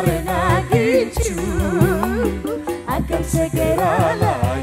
karena gincu akan segera layu.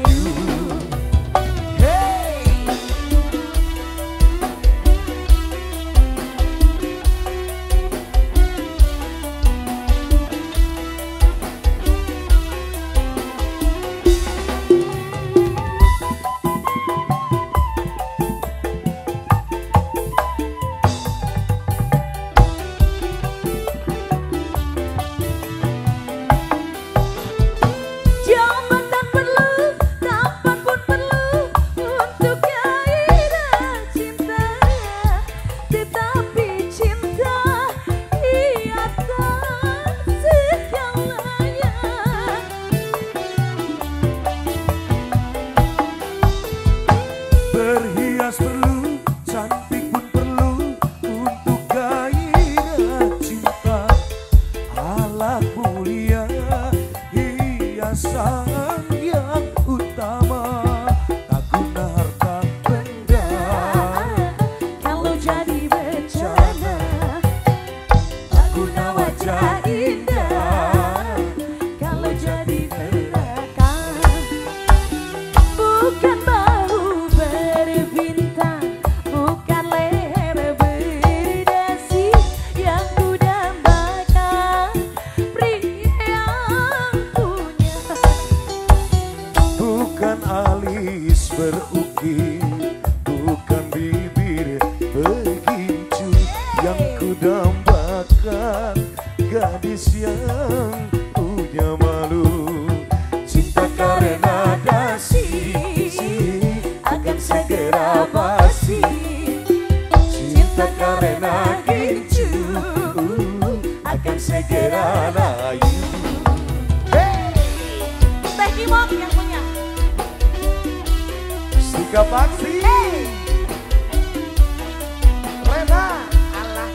Mustika Paksi, Rena, Allah,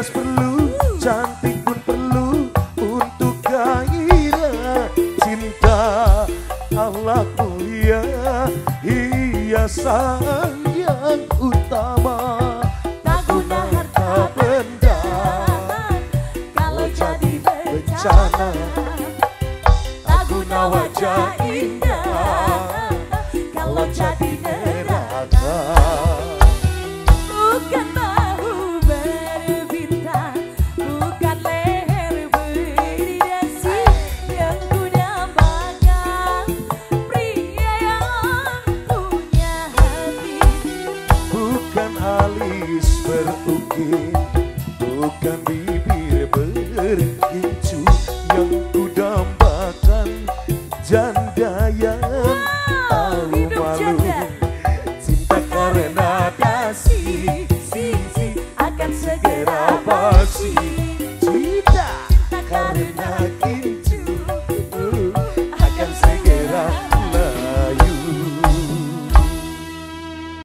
perlu, cantik pun perlu untuk gairah cinta. Allah mulia, hiasan yang utama. Tak guna harta benda kalau jadi bencana. Tak guna wajah indah kalau jadi neraka. Bukan bahu berbintang, bukan leher beri dasi yang ku dambakan pria yang punya hati. Bukan alis berukir, bukan bibir berkilau.